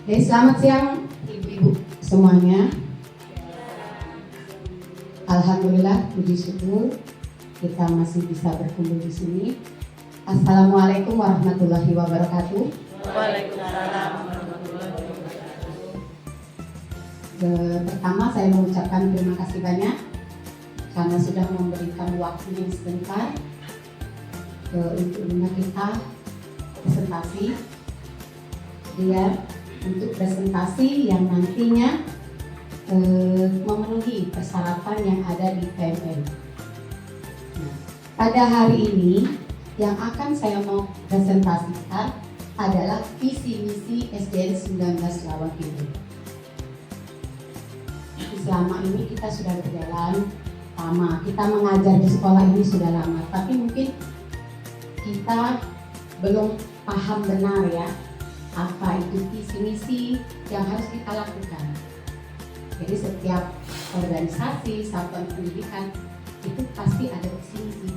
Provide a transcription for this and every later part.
Oke, selamat siang ibu-ibu semuanya. Alhamdulillah, puji syukur kita masih bisa berkumpul di sini. Assalamualaikum warahmatullahi wabarakatuh. Waalaikumsalam warahmatullahi wabarakatuh. Pertama saya mengucapkan terima kasih banyak karena sudah memberikan waktunya sebentar untuk kita presentasi. Untuk presentasi yang nantinya memenuhi persyaratan yang ada di PMN. Nah, pada hari ini yang akan saya mau presentasikan adalah visi misi SDN 19 Lawang Kidul. Selama ini kita sudah berjalan lama, kita mengajar di sekolah ini sudah lama, tapi mungkin kita belum paham benar ya apa itu visi misi yang harus kita lakukan. Jadi setiap organisasi, satuan pendidikan itu pasti ada visi misi.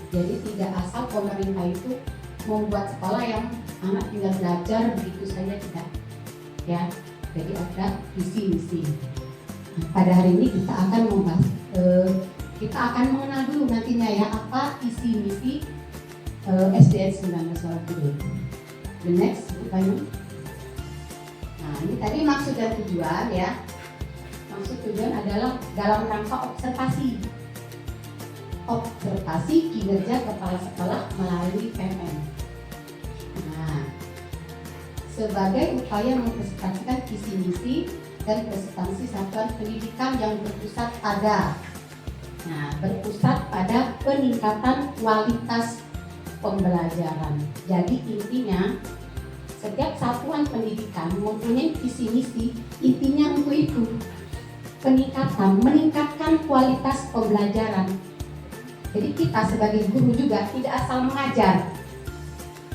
Jadi tidak asal pemerintah itu membuat sekolah yang anak tinggal belajar begitu saja, tidak. Ya, jadi ada visi misi. Nah, pada hari ini kita akan membahas, kita akan mengenal dulu nantinya ya apa visi misi SDN 19 Lawang Kidul. The next, nah ini tadi maksud dan tujuan ya. Maksud tujuan adalah dalam rangka observasi kinerja kepala sekolah melalui PMN. Nah, sebagai upaya mempresentasikan visi misi dan presentasi satuan pendidikan yang berpusat pada peningkatan kualitas pembelajaran. Jadi intinya setiap satuan pendidikan mempunyai visi misi, intinya untuk itu meningkatkan kualitas pembelajaran. Jadi kita sebagai guru juga tidak asal mengajar,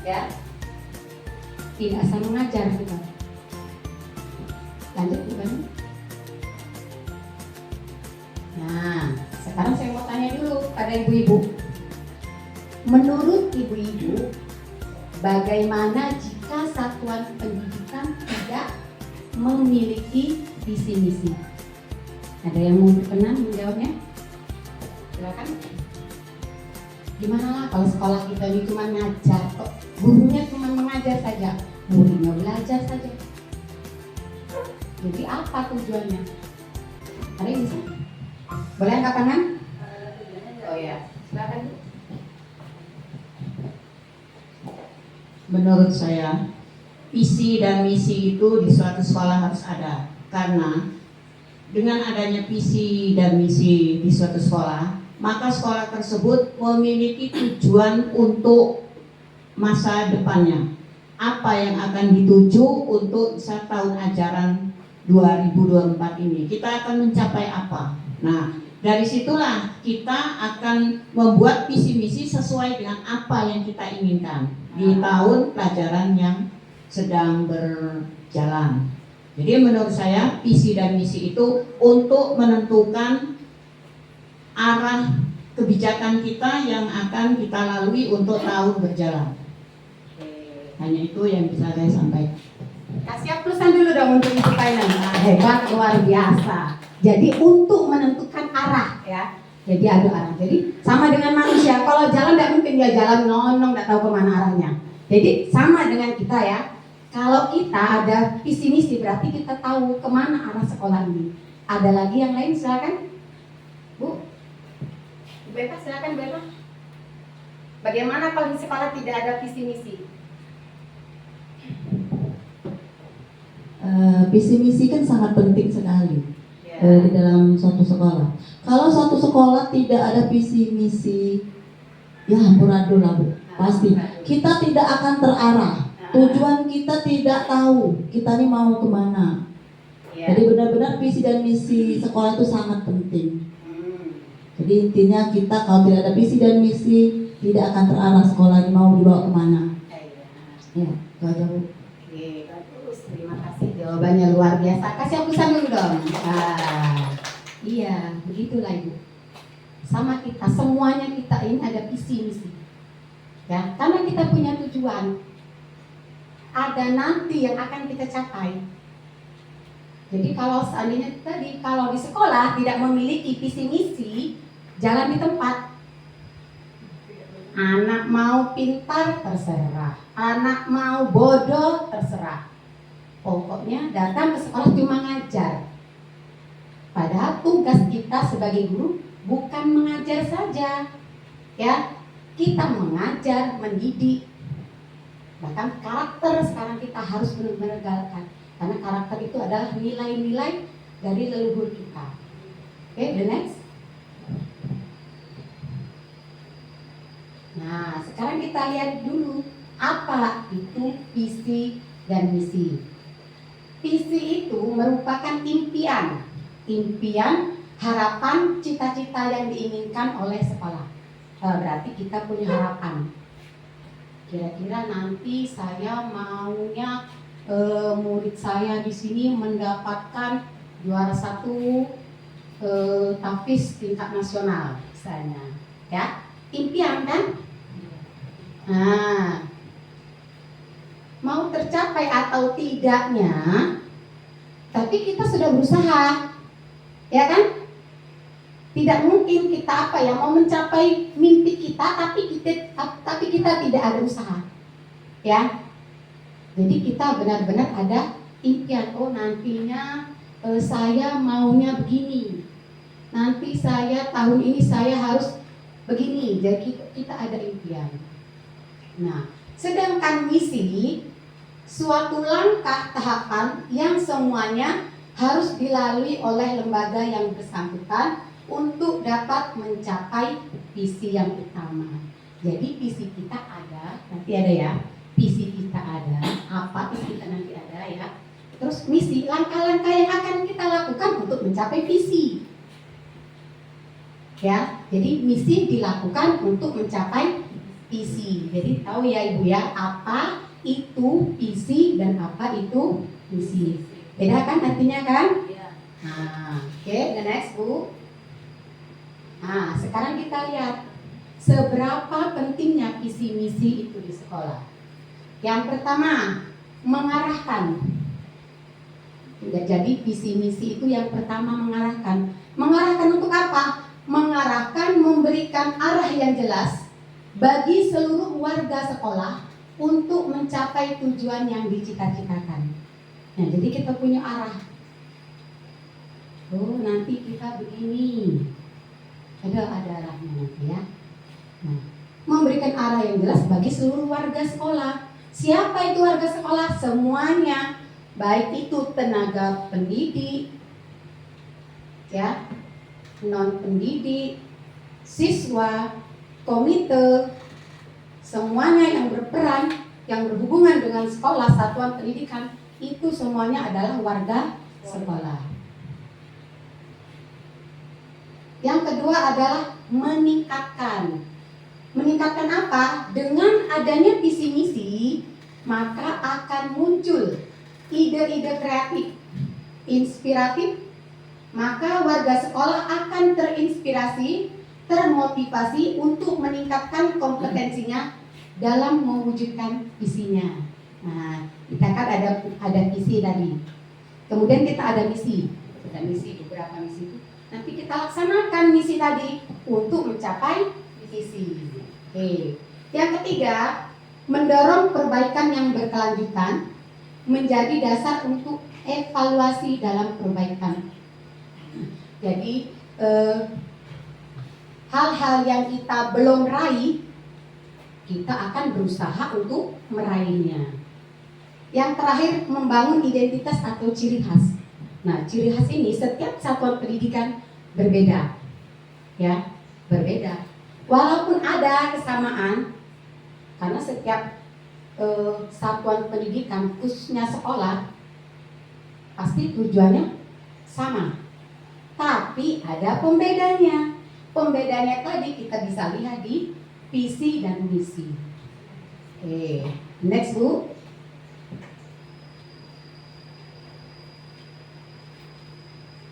ya, tidak asal mengajar kita. Lanjut bukan? Nah, sekarang saya mau tanya dulu pada ibu-ibu. Menurut ibu-ibu, bagaimana jika satuan pendidikan tidak memiliki visi misi? Ada yang mau berkenan menjawabnya? Silakan. Gimana lah kalau sekolah kita ini cuma ngajar kok, gurunya cuma mengajar saja, muridnya belajar saja. Jadi apa tujuannya? Ada yang bisa? Boleh angkat tangan? Oh ya, silakan. Menurut saya, visi dan misi itu di suatu sekolah harus ada. Karena dengan adanya visi dan misi di suatu sekolah, maka sekolah tersebut memiliki tujuan untuk masa depannya. Apa yang akan dituju untuk tahun ajaran 2024 ini? Kita akan mencapai apa? Nah, dari situlah kita akan membuat visi misi sesuai dengan apa yang kita inginkan di tahun pelajaran yang sedang berjalan. Jadi menurut saya visi dan misi itu untuk menentukan arah kebijakan kita yang akan kita lalui untuk tahun berjalan. Hanya itu yang bisa saya sampaikan. Kasih plusan dulu dong untuk Ibu Kainan. Hebat, luar biasa. Jadi untuk menentukan arah ya. Jadi ada arah. Jadi sama dengan manusia. Kalau jalan tidak mungkin dia jalan nonong, tidak tahu kemana arahnya. Jadi sama dengan kita ya. Kalau kita ada visi misi berarti kita tahu kemana arah sekolah ini. Ada lagi yang lain, silakan. Bu, Beta silakan Beta. Bagaimana kalau di sekolah tidak ada visi misi? Visi misi kan sangat penting sekali di dalam suatu sekolah. Kalau suatu sekolah tidak ada visi misi, ya amburadul lah Bu. Pasti kita tidak akan terarah. Tujuan kita tidak tahu kita ini mau kemana. Jadi benar-benar visi dan misi sekolah itu sangat penting. Jadi intinya kita kalau tidak ada visi dan misi tidak akan terarah sekolah ini mau dibawa kemana. Ya, itu aja Bu. Oke, bagus. Terima kasih, jawabannya luar biasa. Kasih hapusan dulu dong. Iya, begitulah Ibu. Sama kita, semuanya kita ini ada visi misi. Ya, karena kita punya tujuan. Ada nanti yang akan kita capai. Jadi kalau seandainya tadi kalau di sekolah tidak memiliki visi misi, jalan di tempat. Anak mau pintar terserah, anak mau bodoh terserah. Pokoknya datang ke sekolah cuma ngajar. Padahal tugas kita sebagai guru bukan mengajar saja, ya. Kita mengajar, mendidik. Bahkan karakter sekarang kita harus benar-benar galakkan. Karena karakter itu adalah nilai-nilai dari leluhur kita. Oke, the next. Nah, sekarang kita lihat dulu apa itu visi dan misi. Visi itu merupakan impian, harapan, cita-cita yang diinginkan oleh sekolah. Berarti kita punya harapan. Kira-kira nanti saya maunya murid saya di sini mendapatkan juara 1 tahfiz tingkat nasional, misalnya, ya. Impian kan? Nah, mau tercapai atau tidaknya, tapi kita sudah berusaha, ya kan? Tidak mungkin kita mau mencapai mimpi kita, tapi kita tidak ada usaha, ya. Jadi kita benar-benar ada impian. Oh, nantinya saya maunya begini. Nanti tahun ini saya harus begini. Jadi kita ada impian. Nah, sedangkan misi suatu langkah tahapan yang semuanya harus dilalui oleh lembaga yang bersangkutan untuk dapat mencapai visi yang utama. Jadi visi kita ada, nanti ada ya. Visi kita ada, apa visi kita nanti ada ya. Terus misi, langkah-langkah yang akan kita lakukan untuk mencapai visi. Ya, jadi misi dilakukan untuk mencapai visi. Jadi tahu ya Ibu ya, apa itu visi dan apa itu misi. Beda kan artinya kan? Nah, oke, the next Bu. Nah, sekarang kita lihat seberapa pentingnya visi misi itu di sekolah. Yang pertama, mengarahkan. Jadi visi misi itu yang pertama mengarahkan. Mengarahkan untuk apa? Mengarahkan, memberikan arah yang jelas bagi seluruh warga sekolah untuk mencapai tujuan yang dicita-citakan. Nah, jadi kita punya arah. Oh, nanti kita begini. Ada arahnya nanti ya. Nah, memberikan arah yang jelas bagi seluruh warga sekolah. Siapa itu warga sekolah? Semuanya, baik itu tenaga pendidik, ya, non pendidik, siswa, komite, semuanya yang berperan, yang berhubungan dengan sekolah, satuan pendidikan, itu semuanya adalah warga sekolah. Yang kedua adalah meningkatkan. Meningkatkan apa? Dengan adanya visi misi, maka akan muncul ide-ide kreatif, inspiratif, maka warga sekolah akan terinspirasi, termotivasi untuk meningkatkan kompetensinya dalam mewujudkan visinya. Nah, kita kan ada visi tadi. Kemudian kita ada misi. Ada misi, beberapa misi itu. Nanti kita laksanakan misi tadi untuk mencapai visi. Oke. Yang ketiga, mendorong perbaikan yang berkelanjutan menjadi dasar untuk evaluasi dalam perbaikan. Jadi hal-hal yang kita belum raih, kita akan berusaha untuk meraihnya. Yang terakhir, membangun identitas atau ciri khas. Nah, ciri khas ini setiap satuan pendidikan berbeda, ya, berbeda. Walaupun ada kesamaan, karena setiap satuan pendidikan, khususnya sekolah, pasti tujuannya sama. Tapi ada pembedanya. Pembedanya tadi kita bisa lihat di visi dan misi. Oke, next Bu.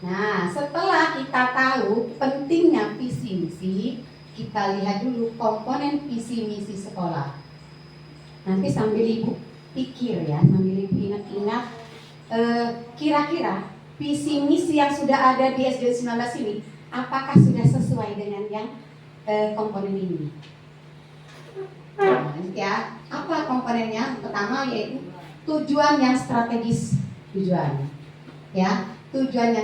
Nah, setelah kita tahu pentingnya visi misi, kita lihat dulu komponen visi misi sekolah. Nanti sambil Ibu pikir ya, sambil Ibu ingat-ingat, kira-kira visi misi yang sudah ada di SD 19 ini, apakah sudah sesuai dengan yang komponen ini? Nah, ya, apa komponennya? Pertama yaitu tujuan yang strategis, tujuan yang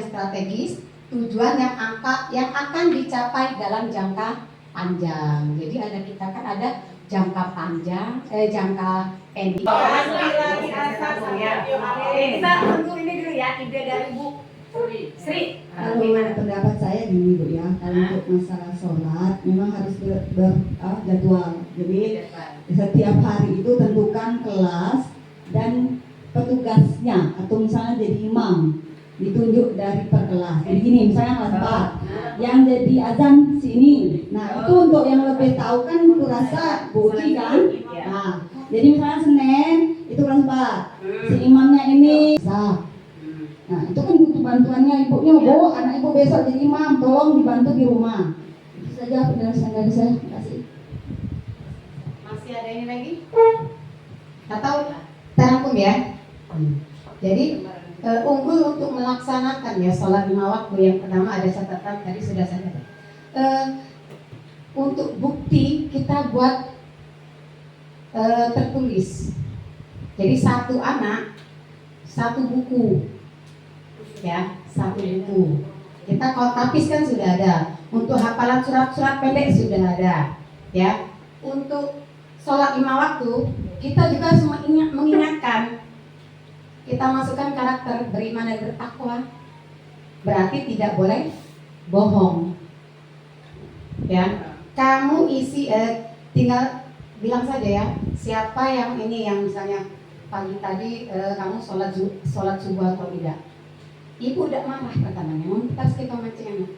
strategis, tujuan yang akan dicapai dalam jangka panjang. Jadi kita kan ada jangka panjang, jangka pendek. Kita untuk ini dulu ya, ide dari Bu Sri. Gimana pendapat saya gini Bu ya, kalau untuk masalah sholat memang harus jadwal. Jadi setiap hari itu tentukan kelas dan petugasnya, atau misalnya jadi imam ditunjuk dari per kelas. Jadi gini, misalnya kelas 4 yang jadi azan sini. Nah itu untuk yang lebih tahu kan aku rasa Bu Uci kan. Nah jadi misalnya Senin itu kelas 4, si imamnya ini nah itu kan butuh bantuannya ibunya, Bu, anak ibu besok jadi imam, tolong dibantu di rumah. Itu saja penjelasan dari saya. Terima kasih. Masih ada ini lagi? Atau terangkum ya? Jadi unggul untuk melaksanakan ya sholat 5 waktu. Yang pertama ada catatan tadi sudah saya katakan. Untuk bukti kita buat tertulis. Jadi satu anak satu buku. Ya, satu buku. Kita koltapis kan sudah ada. Untuk hafalan surat-surat pendek sudah ada. Ya. Untuk sholat 5 waktu kita juga mengingatkan. Kita masukkan karakter beriman dan bertakwa. Berarti tidak boleh bohong. Ya. Kamu isi tinggal bilang saja ya. Siapa yang ini yang misalnya pagi tadi kamu sholat subuh atau tidak? Ibu tidak marah pertamanya, pas kita mancing anak.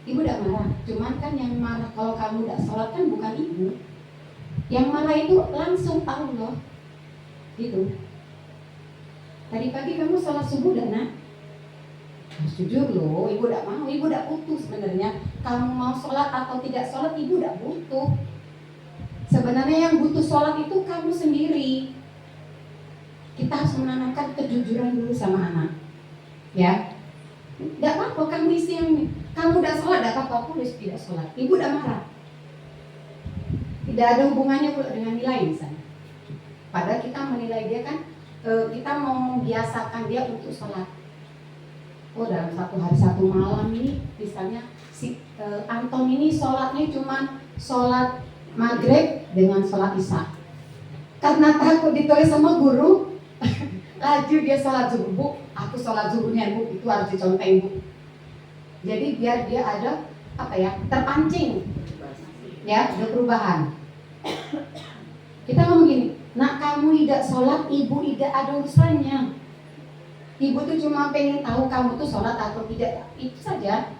Ibu tidak marah, cuman kan yang marah kalau kamu tidak sholat kan bukan ibu. Yang marah itu langsung Allah. Gitu. Tadi pagi kamu sholat subuh dan nak? Jujur loh, ibu tidak mau, ibu tidak butuh sebenarnya. Kamu mau sholat atau tidak sholat, ibu tidak butuh. Sebenarnya yang butuh sholat itu kamu sendiri. Kita harus menanamkan kejujuran dulu sama anak. Ya, tidak apa-apa kamu isi yang ini. Kamu udah sholat, tidak apa-apa tulis tidak sholat. Ibu udah marah. Tidak ada hubungannya dengan nilai misalnya. Padahal kita menilai dia kan, kita mau membiasakan dia untuk sholat. Oh dalam satu hari satu malam ini, misalnya si Anton ini sholatnya cuma sholat maghrib dengan sholat isya. Karena takut ditulis sama guru. Laju dia sholat zuhur, Bu, aku sholat zuhurnya Bu, itu harus dicontohin Bu. Jadi biar dia ada terpancing, ya, ada perubahan. Kita ngomong gini, nak kamu tidak sholat, ibu tidak ada urusannya. Ibu tuh cuma pengen tahu kamu tuh sholat atau tidak, itu saja.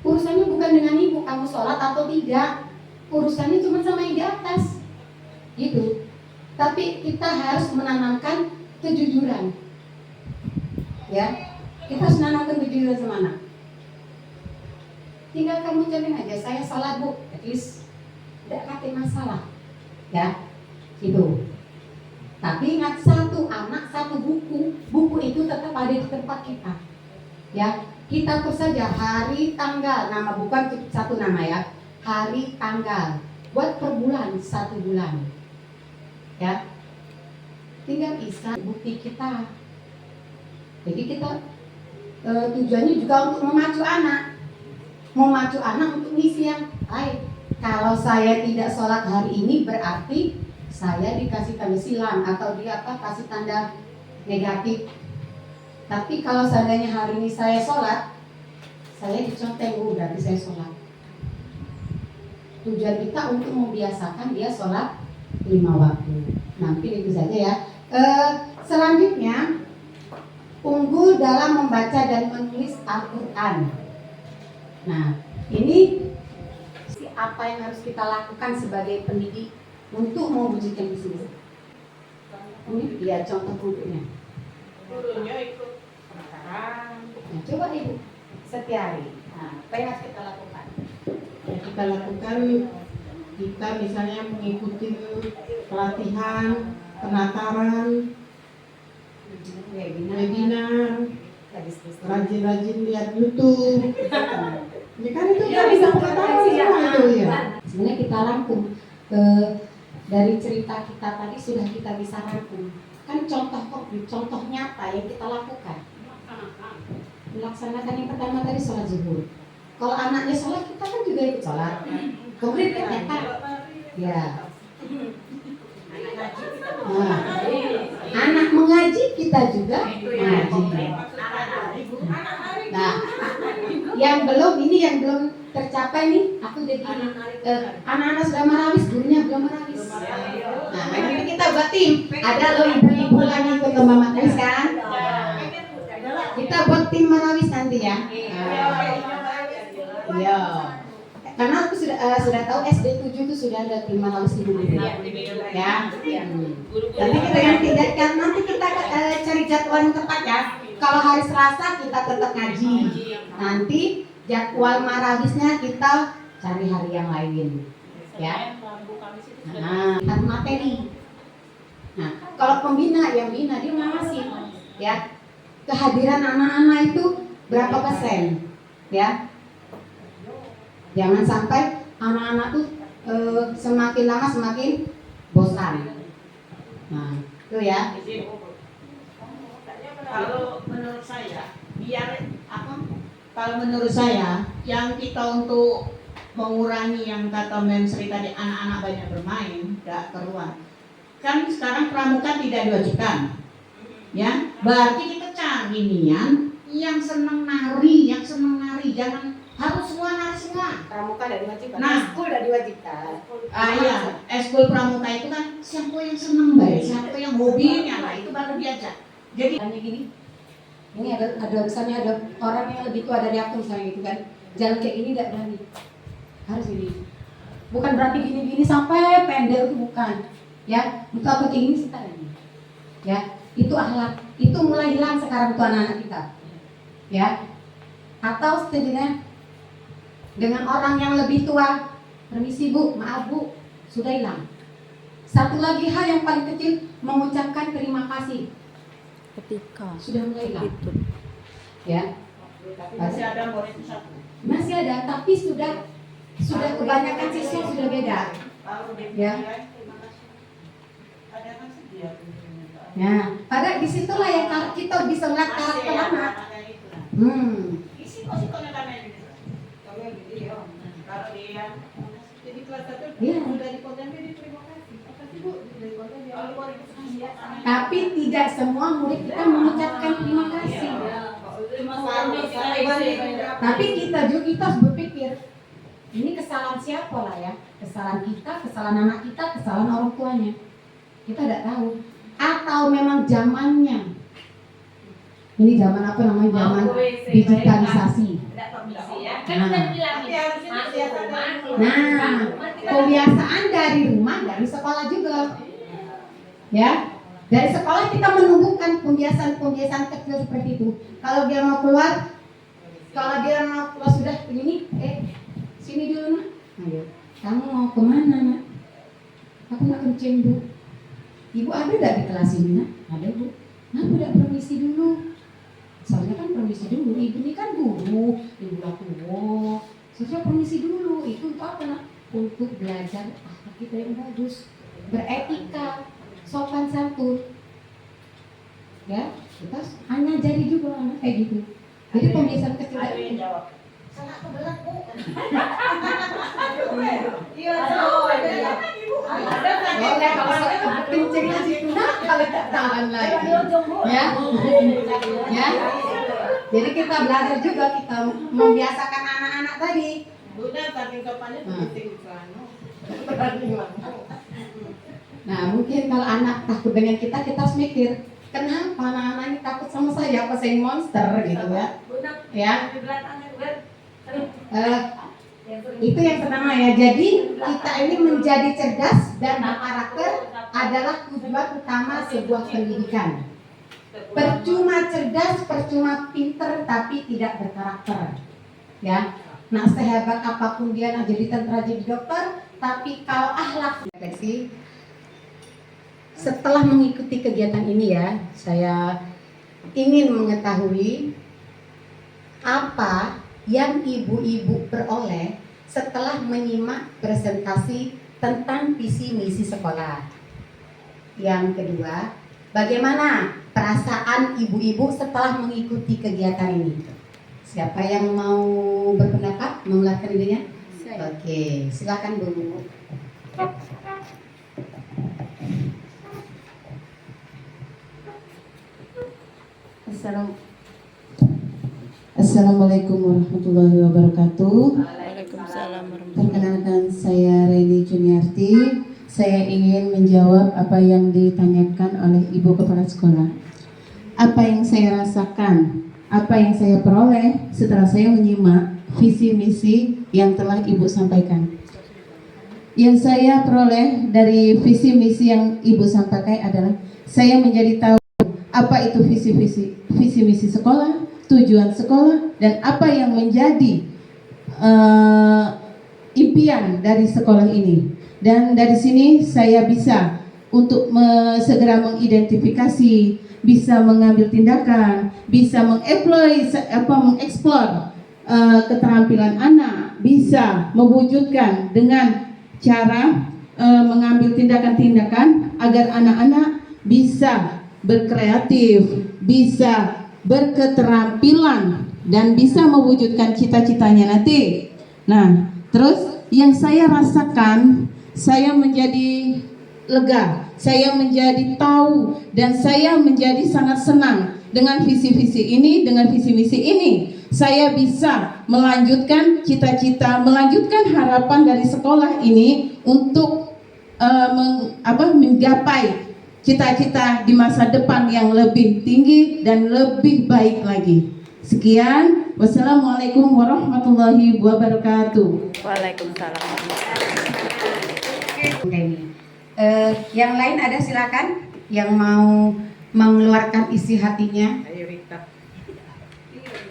Urusannya bukan dengan ibu, kamu sholat atau tidak. Urusannya cuma sama yang di atas, gitu. Tapi kita harus menanamkan kejujuran. Ya, kita harus menanamkan kejujuran sama anak. Tinggal kamu jamin aja, saya sholat Bu, at least tidak kate masalah. Ya, gitu. Tapi ingat, satu anak satu buku, buku itu tetap ada di tempat kita. Ya, kita tulis saja hari tanggal, nama bukan satu nama ya, hari tanggal. Buat per bulan, 1 bulan. Ya, tinggal isa bukti kita. Jadi kita tujuannya juga untuk memacu anak untuk misi yang baik. Kalau saya tidak sholat hari ini berarti saya dikasih tanda silam atau dia kasih tanda negatif. Tapi kalau seandainya hari ini saya sholat, saya diconteng, berarti saya sholat. Tujuan kita untuk membiasakan dia sholat 5 waktu. Nanti itu saja ya. Selanjutnya, unggul dalam membaca dan menulis Al-Quran. Nah, ini apa yang harus kita lakukan sebagai pendidik untuk mewujudkan visi. Ini dia contoh konkretnya. Gurunya ikut penataran. Nah, coba Ibu setiap hari. Nah, apa yang harus kita lakukan? Ya, kita lakukan, kita misalnya mengikuti pelatihan penataran, webinar, rajin-rajin lihat YouTube. Ya kan itu nggak bisa pengetahuan semua itu ya. Sebenarnya kita rangkum dari cerita kita tadi sudah kita bisa rangkum. Kan contoh konkret, contoh nyata yang kita lakukan. Melaksanakan yang pertama tadi sholat zuhur. Kalau anaknya sholat, kita kan juga ikut sholat. Konkret kan nyata. Ya. Nah, anak mengaji kita juga mengaji. Nah, yang belum tercapai nih, aku udah gini. Anak-anak sudah marawis, gurunya belum marawis. Nah, ini kita buat tim. Ada loh ibu-ibu lagi ikut lomba marawis kan? Kita buat tim marawis nanti ya. Iya. Karena aku sudah tahu SD 7 itu sudah ada tim marawis ibu guru. Ya. Nanti kita yang tindakan, nanti kita cari jadwal yang tepat ya. Kalau hari Selasa kita tetap ngaji. Nanti jadwal marawisnya kita cari hari yang lain. Ya. Nah, materi. Nah, kalau pembina yang bina dia ngawasin, ya. Kehadiran anak-anak itu berapa persen, ya. Jangan sampai anak-anak tuh semakin lama semakin bosan. Nah, itu ya. Kalau menurut saya, kalau menurut saya, yang kita untuk mengurangi yang kata Mem Sri tadi, anak-anak banyak bermain, tidak keluar. Kan sekarang pramuka tidak diwajibkan, ya. Berarti kita cari nian yang senang nari, jangan harus semua nari semua. Pramuka tidak diwajibkan. Nah, school tidak diwajibkan. Iya, eskul pramuka itu kan siapa yang senang baik, siapa yang hobinya lah itu baru diajak. Jadi Hanya gini, ini ada misalnya ada orang yang lebih tua dari aku misalnya gitu kan, jalan kayak gini tidak berani, harus gini. Bukan berarti gini-gini sampai pendek itu bukan, ya. Untuk aku kayak gini sebentar lagi, ya. Itu akhlak, itu mulai hilang sekarang tuh anak-anak kita, ya. Atau setidaknya dengan orang yang lebih tua, permisi bu, maaf bu, sudah hilang. Satu lagi hal yang paling kecil, mengucapkan terima kasih. Ketika Sudah mulai hilang, itu ya. masih ada murid satu. Masih ada, tapi sudah kebanyakan siswa sudah beda. Ya. Ya, pada disitulah ya kita bisa melihat karakter anak. Kalau dia jadi kelas 1 Iya. sudah dipegang dia terima kasih. Makasih Bu, dari keluarga dia. Tapi tidak semua murid kita mengucapkan terima kasih. Tapi kita harus berpikir, ini kesalahan siapa lah ya? Kesalahan kita, kesalahan anak kita, kesalahan orang tuanya. Kita tidak tahu. Atau memang zamannya. Ini zaman apa namanya? Zaman digitalisasi. Nah, kebiasaan dari rumah, dari sekolah juga. Ya, dari sekolah kita menumbuhkan pembiasaan kecil seperti itu. Kalau dia mau keluar sudah ini, sini dulu nak. Ayo, kamu mau kemana nak? Aku mau kencing bu. Ibu ada tidak di kelas ini nak? Ada bu. Nah, udah permisi dulu. Soalnya kan permisi dulu. Ibu ini kan guru, ibu aku. Seharusnya permisi dulu. Itu untuk apa nak? Untuk belajar akhlak kita yang bagus, beretika, sopan santun. Ya, kita hanya jadi juga anak kayak gitu. Jadi pembiasaan kecil itu. Salah kebelat bu. Iya, kalau saya kencing di situ, kalau tak tahan lagi. Ya, ya. Jadi kita belajar juga, kita membiasakan anak-anak tadi. Udah saking sopannya penting celana. Nah, mungkin kalau anak takut dengan kita harus mikir, kenapa anak-anak ini takut sama saya? Apa saya monster gitu ya? Ya. Itu yang pertama ya. Jadi kita ini menjadi cerdas dan berkarakter adalah tujuan utama sebuah pendidikan. Percuma cerdas, percuma pinter, tapi tidak berkarakter. Ya. Nah, sehebat apapun dia nak jadi tentara, jadi dokter, tapi kalau akhlak, setelah mengikuti kegiatan ini ya, saya ingin mengetahui apa yang ibu-ibu peroleh setelah menyimak presentasi tentang visi misi sekolah. Yang kedua, bagaimana perasaan ibu-ibu setelah mengikuti kegiatan ini? Siapa yang mau berpendapat, mengeluarkan dirinya? Oke, silakan Bu. Assalamualaikum warahmatullahi wabarakatuh. Waalaikumsalam warahmatullahi Perkenalkan, saya Reni Juniarti. Saya ingin menjawab apa yang ditanyakan oleh Ibu Kepala Sekolah. Apa yang saya rasakan, apa yang saya peroleh setelah saya menyimak visi misi yang telah Ibu sampaikan. Yang saya peroleh dari visi misi yang Ibu sampaikan adalah saya menjadi tahu apa itu visi misi sekolah, tujuan sekolah, dan apa yang menjadi impian dari sekolah ini. Dan dari sini saya bisa untuk segera mengidentifikasi, bisa mengambil tindakan, bisa mengeksplor keterampilan anak, bisa mewujudkan dengan cara mengambil tindakan-tindakan agar anak-anak bisa berkreatif, bisa berketerampilan, dan bisa mewujudkan cita-citanya nanti. Nah, terus yang saya rasakan, saya menjadi lega, saya menjadi tahu, dan saya menjadi sangat senang dengan visi-visi ini, dengan visi misi ini. Saya bisa melanjutkan cita-cita, melanjutkan harapan dari sekolah ini untuk menggapai cita-cita di masa depan yang lebih tinggi dan lebih baik lagi. Sekian, wassalamualaikum warahmatullahi wabarakatuh. Waalaikumsalam. Yang lain ada, silakan yang mau mengeluarkan isi hatinya. Ayo Rita.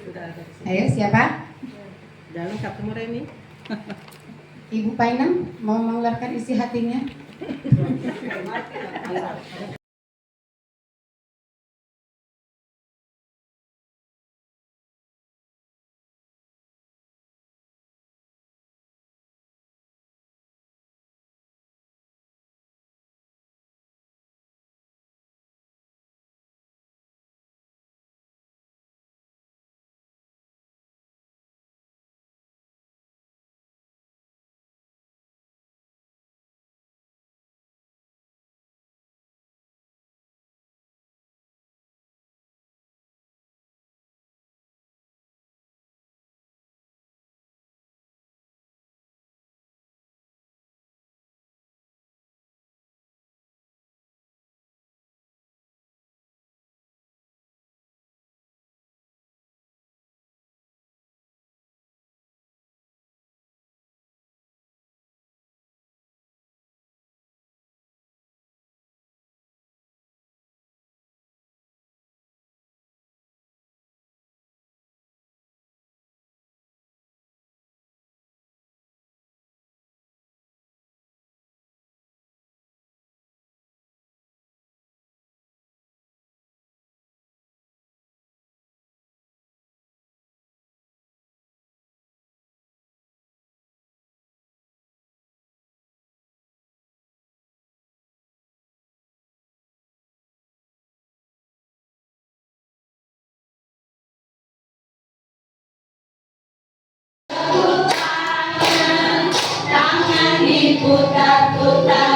Sudah ada. Ayo, siapa? Udah lengkap semua Reni. Ibu Painang mau mengeluarkan isi hatinya. Tangan diputar-putar.